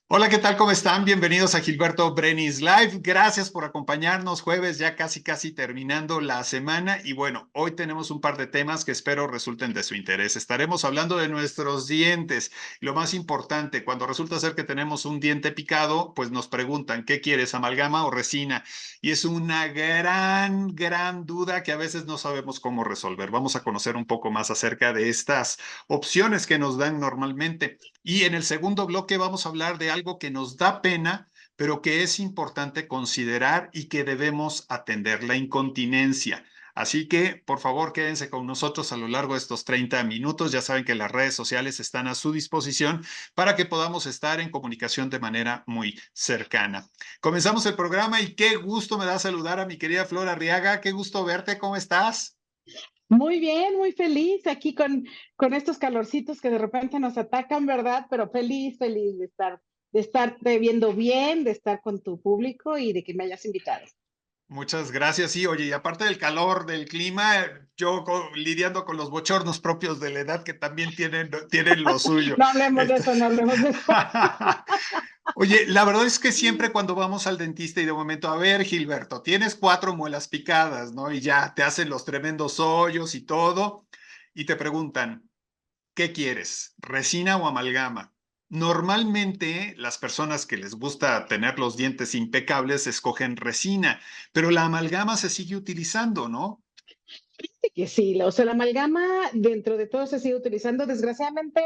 Hola, ¿qué tal? ¿Cómo están? Bienvenidos a Gilberto Brenis Live. Gracias por acompañarnos. Jueves ya casi terminando la semana y bueno, hoy tenemos un par de temas que espero resulten de su interés. Estaremos hablando de nuestros dientes. Lo más importante, cuando resulta ser que tenemos un diente picado, pues nos preguntan, ¿qué quieres, amalgama o resina? Y es una gran duda que a veces no sabemos cómo resolver. Vamos a conocer un poco más acerca de estas opciones que nos dan normalmente. Y en el segundo bloque vamos a hablar de algo que nos da pena, pero que es importante considerar y que debemos atender, la incontinencia. Así que, por favor, quédense con nosotros a lo largo de estos 30 minutos. Ya saben que las redes sociales están a su disposición para que podamos estar en comunicación de manera muy cercana. Comenzamos el programa y qué gusto me da saludar a mi querida Flor Arriaga. Qué gusto verte. ¿Cómo estás? Muy bien, muy feliz aquí con estos calorcitos que de repente nos atacan, ¿verdad? Pero feliz de estarte viendo bien, de estar con tu público y de que me hayas invitado. Muchas gracias. Sí, oye, y aparte del calor, del clima, lidiando con los bochornos propios de la edad que también tienen lo suyo. No hablemos de Este- eso, no hablemos de eso. Oye, la verdad es que siempre cuando vamos al dentista y de momento, a ver, Gilberto, tienes cuatro muelas picadas, ¿no? Y ya te hacen los tremendos hoyos y todo, y te preguntan, ¿qué quieres? ¿Resina o amalgama? Normalmente las personas que les gusta tener los dientes impecables escogen resina, pero la amalgama se sigue utilizando, ¿no? Que sí, o sea, la amalgama dentro de todo se sigue utilizando. Desgraciadamente,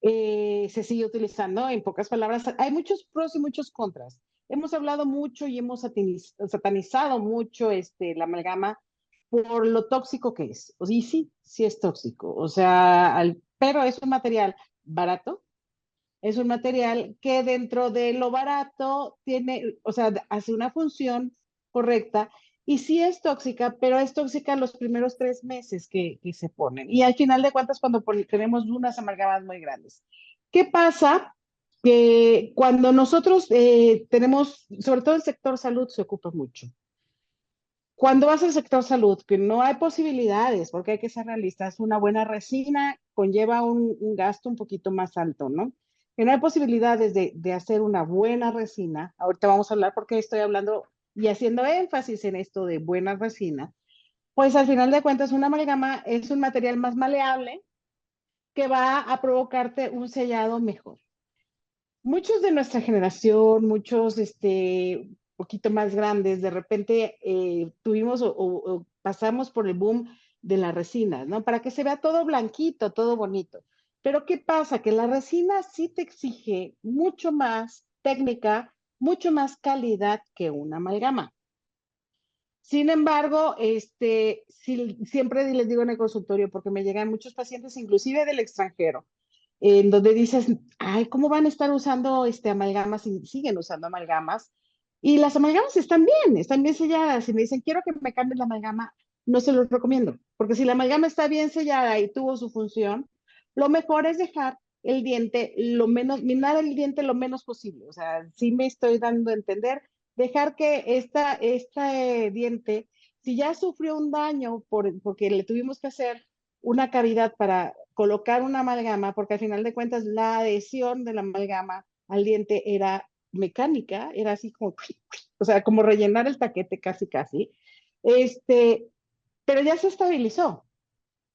se sigue utilizando. En pocas palabras, hay muchos pros y muchos contras. Hemos hablado mucho y hemos satanizado mucho la amalgama por lo tóxico que es. Y sí, sí es tóxico. O sea, pero es un material barato, es un material que dentro de lo barato tiene, o sea, hace una función correcta y sí es tóxica, pero es tóxica los primeros 3 meses que se ponen. Y al final de cuentas, cuando tenemos unas amalgamas muy grandes. ¿Qué pasa? Que cuando nosotros tenemos, sobre todo el sector salud se ocupa mucho. Cuando vas al sector salud, que no hay posibilidades, porque hay que ser realistas, una buena resina conlleva un gasto un poquito más alto, ¿no? Que no hay posibilidades de hacer una buena resina. Ahorita vamos a hablar porque estoy hablando y haciendo énfasis en esto de buena resina. Pues al final de cuentas, una amalgama es un material más maleable que va a provocarte un sellado mejor. Muchos de nuestra generación, muchos poquito más grandes, de repente tuvimos o pasamos por el boom de la resina, ¿no? Para que se vea todo blanquito, todo bonito. Pero ¿qué pasa? Que la resina sí te exige mucho más técnica, mucho más calidad que una amalgama. Sin embargo, siempre les digo en el consultorio, porque me llegan muchos pacientes, inclusive del extranjero, en donde dices, ay, ¿cómo van a estar usando amalgamas y siguen usando amalgamas? Y las amalgamas están bien selladas. Y me dicen, quiero que me cambien la amalgama, no se los recomiendo, porque si la amalgama está bien sellada y tuvo su función, lo mejor es dejar el diente lo menos, minar el diente lo menos posible. O sea, sí me estoy dando a entender, dejar que este diente, si ya sufrió un daño porque le tuvimos que hacer una cavidad para colocar una amalgama, porque al final de cuentas la adhesión de la amalgama al diente era mecánica, era así como, o sea, como rellenar el taquete casi, este, pero ya se estabilizó.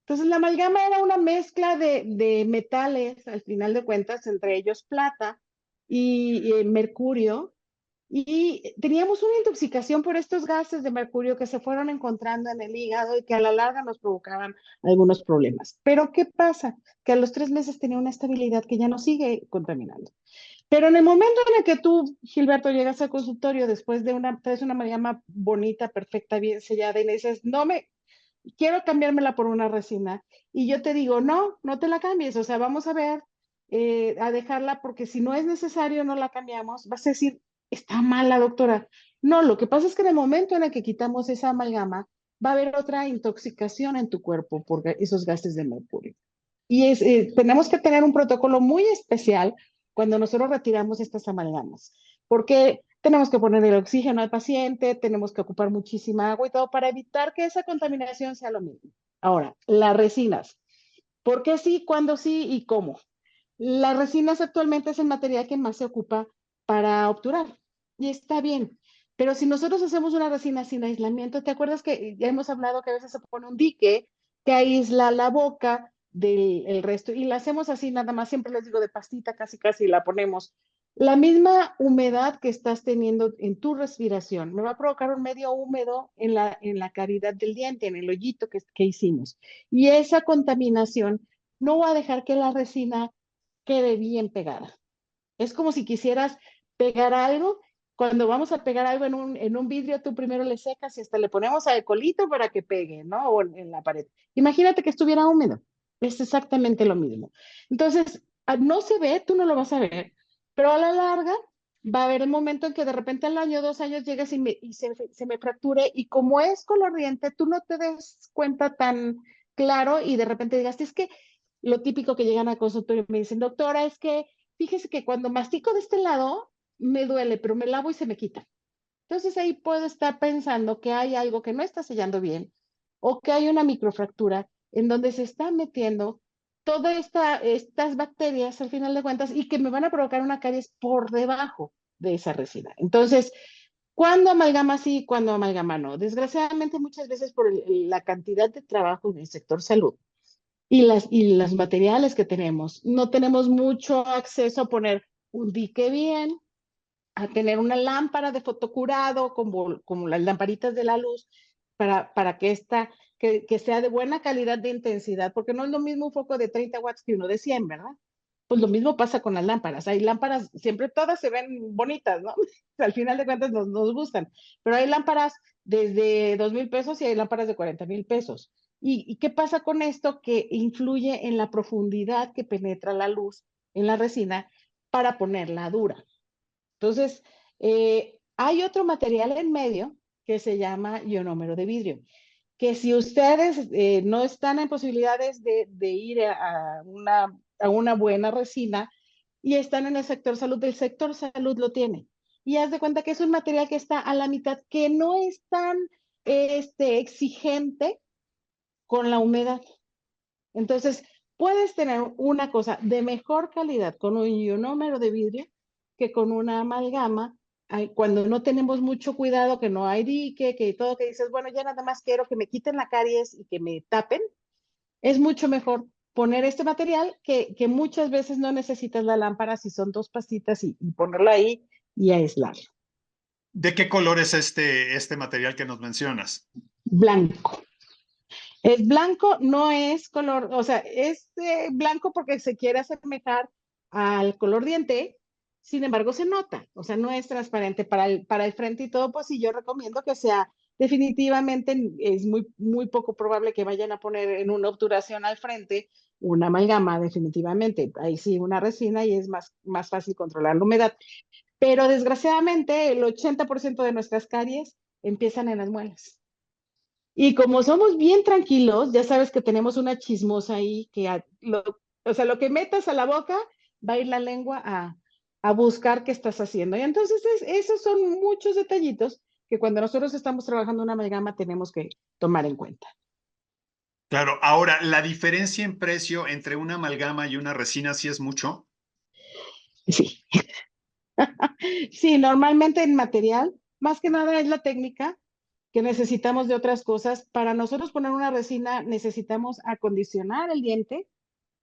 Entonces la amalgama era una mezcla de metales, al final de cuentas, entre ellos plata y mercurio, y teníamos una intoxicación por estos gases de mercurio que se fueron encontrando en el hígado y que a la larga nos provocaban algunos problemas. Pero ¿qué pasa? Que a los 3 meses tenía una estabilidad que ya no sigue contaminando. Pero en el momento en el que tú, Gilberto, llegas al consultorio después de traes una amalgama bonita, perfecta, bien sellada y le dices, no me, quiero cambiármela por una resina. Y yo te digo, no, no te la cambies, o sea, vamos a ver, a dejarla porque si no es necesario, no la cambiamos. Vas a decir, está mal la doctora. No, lo que pasa es que en el momento en el que quitamos esa amalgama, va a haber otra intoxicación en tu cuerpo por esos gases de mercurio. Y tenemos que tener un protocolo muy especial cuando nosotros retiramos estas amalgamas, porque tenemos que poner el oxígeno al paciente, tenemos que ocupar muchísima agua y todo para evitar que esa contaminación sea lo mismo. Ahora, las resinas. ¿Por qué sí, cuándo sí y cómo? Las resinas actualmente es el material que más se ocupa para obturar. Y está bien. Pero si nosotros hacemos una resina sin aislamiento, ¿te acuerdas que ya hemos hablado que a veces se pone un dique que aísla la boca del el resto? Y la hacemos así nada más, siempre les digo de pastita, casi casi la ponemos. La misma humedad que estás teniendo en tu respiración me va a provocar un medio húmedo en la cavidad del diente, en el hoyito que hicimos. Y esa contaminación no va a dejar que la resina quede bien pegada. Es como si quisieras pegar algo. Cuando vamos a pegar algo en un vidrio, tú primero le secas y hasta le ponemos alcoholito para que pegue, ¿no? O en la pared. Imagínate que estuviera húmedo. Es exactamente lo mismo. Entonces, no se ve, tú no lo vas a ver, pero a la larga va a haber el momento en que de repente al año, 2 años, llegas y se me fracture y como es color diente, tú no te des cuenta tan claro y de repente digas, es que lo típico que llegan a consultorio y me dicen, doctora, es que fíjese que cuando mastico de este lado me duele, pero me lavo y se me quita. Entonces ahí puedo estar pensando que hay algo que no está sellando bien o que hay una microfractura en donde se están metiendo todas estas bacterias al final de cuentas y que me van a provocar una caries por debajo de esa resina. Entonces, ¿cuándo amalgama sí, cuándo amalgama no? Desgraciadamente muchas veces por la cantidad de trabajo en el sector salud y los materiales que tenemos. No tenemos mucho acceso a poner un dique bien, a tener una lámpara de fotocurado como las lamparitas de la luz para que que sea de buena calidad de intensidad, porque no es lo mismo un foco de 30 watts que uno de 100, ¿verdad? Pues lo mismo pasa con las lámparas. Hay lámparas, siempre todas se ven bonitas, ¿no? Al final de cuentas nos gustan, pero hay lámparas desde 2,000 pesos y hay lámparas de 40,000 pesos. ¿Y qué pasa con esto? Que influye en la profundidad que penetra la luz en la resina para ponerla dura. Entonces, hay otro material en medio que se llama ionómero de vidrio, que si ustedes no están en posibilidades de ir a una buena resina y están en el sector salud lo tiene. Y haz de cuenta que es un material que está a la mitad, que no es tan exigente con la humedad. Entonces, puedes tener una cosa de mejor calidad con un ionómero de vidrio que con una amalgama. Cuando no tenemos mucho cuidado, que no hay dique, que todo, que dices, bueno, ya nada más quiero que me quiten la caries y que me tapen, es mucho mejor poner este material que muchas veces no necesitas la lámpara si son dos pastitas y ponerlo ahí y aislarlo. ¿De qué color es este material que nos mencionas? Blanco. Es blanco, no es color, o sea, es blanco porque se quiere asemejar al color diente, sin embargo se nota, o sea, no es transparente para el frente y todo, pues sí, yo recomiendo que sea definitivamente, es muy poco probable que vayan a poner en una obturación al frente una amalgama, definitivamente, ahí sí, una resina y es más fácil controlar la humedad, pero desgraciadamente el 80% de nuestras caries empiezan en las muelas. Y como somos bien tranquilos, ya sabes que tenemos una chismosa ahí o sea, lo que metas a la boca va a ir la lengua a buscar qué estás haciendo. Y entonces esos son muchos detallitos que cuando nosotros estamos trabajando una amalgama tenemos que tomar en cuenta. Claro, ahora, ¿la diferencia en precio entre una amalgama y una resina sí es mucho? Sí, sí, normalmente en material, más que nada es la técnica que necesitamos de otras cosas. Para nosotros poner una resina necesitamos acondicionar el diente.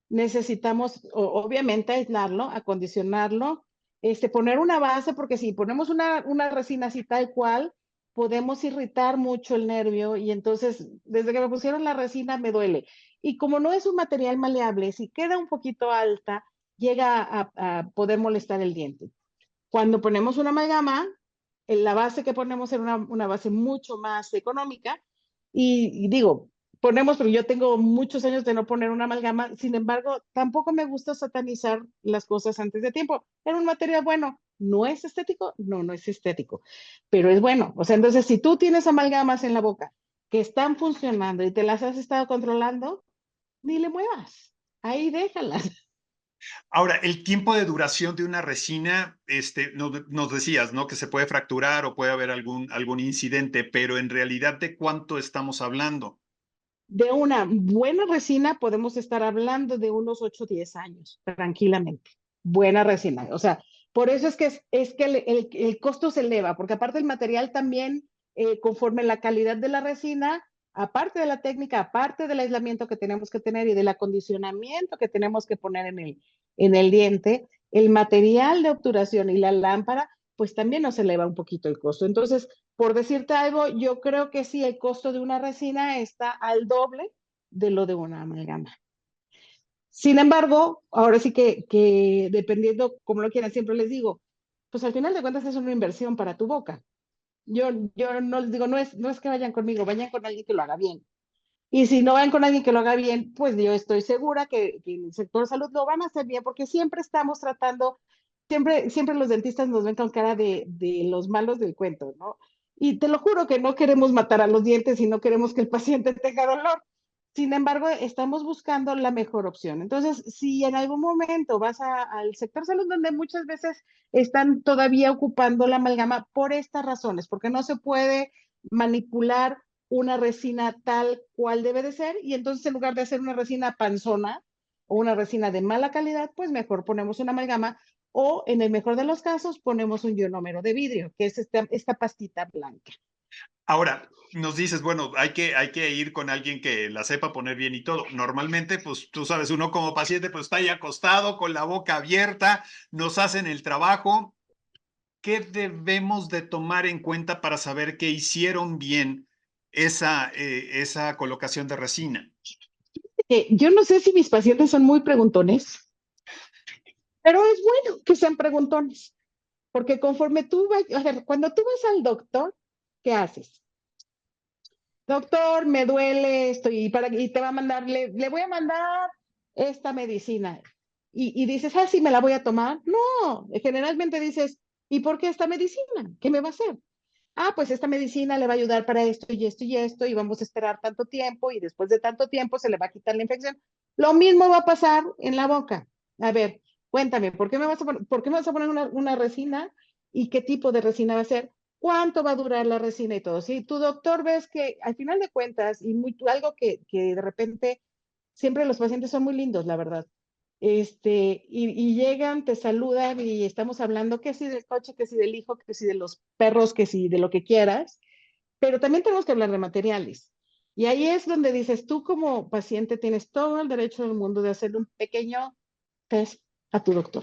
Necesitamos, obviamente, aislarlo, acondicionarlo, poner una base, porque si ponemos una resina así tal cual, podemos irritar mucho el nervio y entonces, desde que me pusieron la resina me duele. Y como no es un material maleable, si queda un poquito alta, llega a poder molestar el diente. Cuando ponemos una amalgama, la base que ponemos es una base mucho más económica y digo, ponemos, pero yo tengo muchos años de no poner una amalgama, sin embargo, tampoco me gusta satanizar las cosas antes de tiempo. Era un material bueno, ¿no es estético? No, no es estético, pero es bueno. O sea, entonces, si tú tienes amalgamas en la boca que están funcionando y te las has estado controlando, ni le muevas, ahí déjalas. Ahora, el tiempo de duración de una resina, nos decías, ¿no? Que se puede fracturar o puede haber algún incidente, pero en realidad, ¿de cuánto estamos hablando? De una buena resina podemos estar hablando de unos 8 o 10 años, tranquilamente. Buena resina. O sea, Por eso es que el costo se eleva, porque aparte el material también, conforme la calidad de la resina, aparte de la técnica, aparte del aislamiento que tenemos que tener y del acondicionamiento que tenemos que poner en el diente, el material de obturación y la lámpara, pues también nos eleva un poquito el costo. Entonces, por decirte algo, yo creo que sí, el costo de una resina está al doble de lo de una amalgama. Sin embargo, ahora sí que dependiendo como lo quieran, siempre les digo, pues al final de cuentas es una inversión para tu boca. Yo no les digo, no es que vayan conmigo, vayan con alguien que lo haga bien. Y si no van con alguien que lo haga bien, pues yo estoy segura que en el sector salud lo van a hacer bien, porque siempre estamos tratando, siempre los dentistas nos ven con cara de los malos del cuento, ¿no? Y te lo juro que no queremos matar a los dientes y no queremos que el paciente tenga dolor. Sin embargo, estamos buscando la mejor opción. Entonces, si en algún momento vas al sector salud, donde muchas veces están todavía ocupando la amalgama por estas razones, porque no se puede manipular una resina tal cual debe de ser, y entonces en lugar de hacer una resina panzona o una resina de mala calidad, pues mejor ponemos una amalgama o en el mejor de los casos ponemos un ionómero de vidrio, que es esta pastita blanca. Ahora, nos dices, bueno, hay que ir con alguien que la sepa poner bien y todo. Normalmente, pues tú sabes, uno como paciente, pues está ahí acostado con la boca abierta, nos hacen el trabajo. ¿Qué debemos de tomar en cuenta para saber que hicieron bien esa colocación de resina? Yo no sé si mis pacientes son muy preguntones, pero es bueno que sean preguntones, porque conforme tú vas, a ver, cuando tú vas al doctor, ¿qué haces? Doctor, me duele esto y te va a mandar, le voy a mandar esta medicina. Y dices, ah, sí, me la voy a tomar. No, generalmente dices, ¿y por qué esta medicina? ¿Qué me va a hacer? Ah, pues esta medicina le va a ayudar para esto y esto y esto, y vamos a esperar tanto tiempo, y después de tanto tiempo se le va a quitar la infección. Lo mismo va a pasar en la boca. A ver, cuéntame, ¿por qué me vas a poner una resina? ¿Y qué tipo de resina va a ser? ¿Cuánto va a durar la resina y todo? Si tu doctor ves que al final de cuentas, algo que de repente siempre los pacientes son muy lindos, la verdad. Y llegan, te saludan y estamos hablando que si del coche, que si del hijo, que si de los perros, que si de lo que quieras, pero también tenemos que hablar de materiales. Y ahí es donde dices, tú como paciente tienes todo el derecho del mundo de hacer un pequeño test a tu doctor.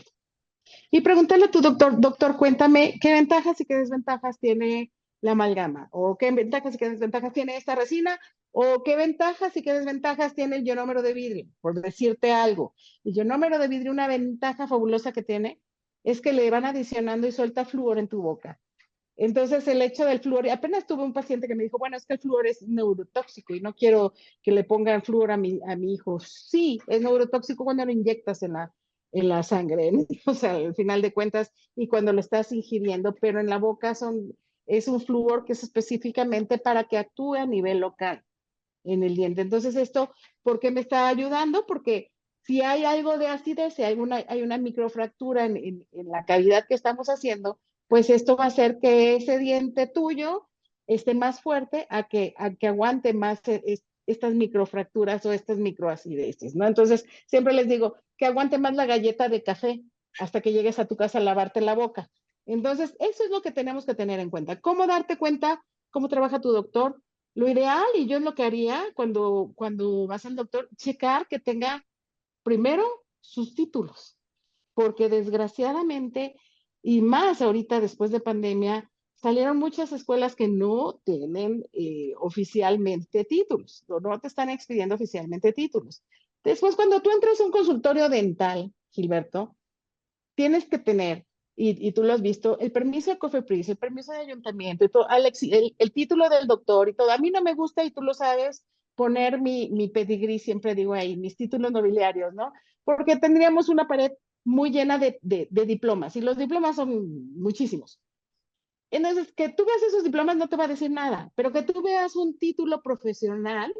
Y preguntarle a tu doctor, doctor, cuéntame qué ventajas y qué desventajas tiene la amalgama, o qué ventajas y qué desventajas tiene esta resina, o qué ventajas y qué desventajas tiene el ionómero de vidrio, por decirte algo. El ionómero de vidrio, una ventaja fabulosa que tiene, es que le van adicionando y suelta flúor en tu boca. Entonces, el hecho del flúor, apenas tuve un paciente que me dijo, bueno, es que el flúor es neurotóxico y no quiero que le pongan flúor a mi hijo. Sí, es neurotóxico cuando lo inyectas en la sangre, ¿no? O sea, al final de cuentas, y cuando lo estás ingiriendo, pero en la boca es un flúor que es específicamente para que actúe a nivel local en el diente. Entonces, esto, ¿por qué me está ayudando? Porque si hay algo de acidez, si hay una microfractura en la cavidad que estamos haciendo, pues esto va a hacer que ese diente tuyo esté más fuerte a que aguante más estas microfracturas o estas microacideces, ¿no? Entonces, siempre les digo que aguante más la galleta de café hasta que llegues a tu casa a lavarte la boca. Entonces, eso es lo que tenemos que tener en cuenta. ¿Cómo darte cuenta cómo trabaja tu doctor? Lo ideal, y yo lo que haría cuando vas al doctor, checar que tenga primero sus títulos, porque desgraciadamente, y más ahorita después de pandemia, salieron muchas escuelas que no tienen oficialmente títulos, no te están expidiendo oficialmente títulos. Después, cuando tú entras a un consultorio dental, Gilberto, tienes que tener, y tú lo has visto, el permiso de COFEPRIS, el permiso de ayuntamiento, y todo, el título del doctor y todo. A mí no me gusta, y tú lo sabes, poner mi pedigrí, siempre digo ahí, mis títulos nobiliarios, ¿no? Porque tendríamos una pared muy llena de diplomas, y los diplomas son muchísimos. Entonces, que tú veas esos diplomas no te va a decir nada, pero que tú veas un título profesional,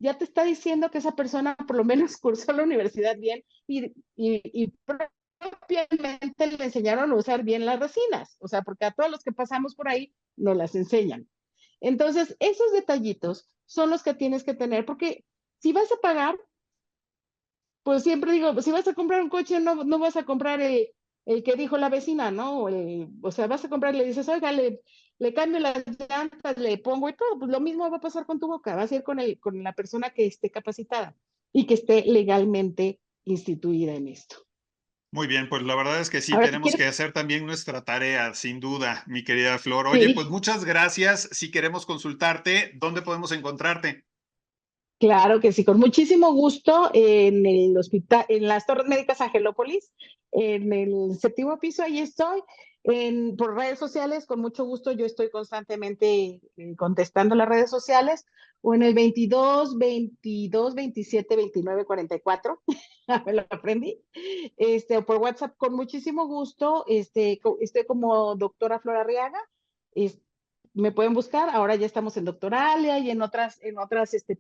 ya te está diciendo que esa persona por lo menos cursó la universidad bien y propiamente le enseñaron a usar bien las resinas, o sea, porque a todos los que pasamos por ahí nos las enseñan. Entonces, esos detallitos son los que tienes que tener, porque si vas a pagar, pues siempre digo, si vas a comprar un coche, no vas a comprar el que dijo la vecina, ¿no? O sea, vas a comprar, le dices, oiga, le cambio las llantas, le pongo y todo, pues lo mismo va a pasar con tu boca, vas a ir con la persona que esté capacitada y que esté legalmente instituida en esto. Muy bien, pues la verdad es que sí, Ahora, si tenemos que quieres, hacer también nuestra tarea, sin duda, mi querida Flor. Oye, pues sí, muchas gracias. Si queremos consultarte, ¿dónde podemos encontrarte? claro que sí, con muchísimo gusto en el hospital, en las Torres Médicas Angelópolis, en el séptimo piso, ahí estoy. Por redes sociales, con mucho gusto, yo estoy constantemente contestando las redes sociales, o en el 22 27 29 44, me lo aprendí, o por WhatsApp, con muchísimo gusto, estoy como doctora Flora Arriaga, este, me pueden buscar, ahora ya estamos en Doctoralia y en otras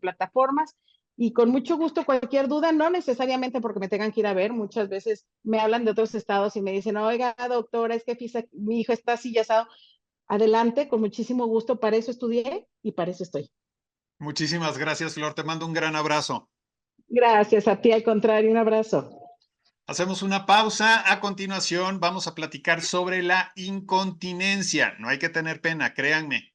plataformas, y con mucho gusto cualquier duda, no necesariamente porque me tengan que ir a ver, muchas veces me hablan de otros estados y me dicen, oiga, doctora, es que mi hijo está así ya asado. Adelante, con muchísimo gusto, para eso estudié y para eso estoy. Muchísimas gracias, Flor. Te mando un gran abrazo. Gracias a ti, al contrario, un abrazo. Hacemos una pausa. A continuación, vamos a platicar sobre la incontinencia. No hay que tener pena, créanme.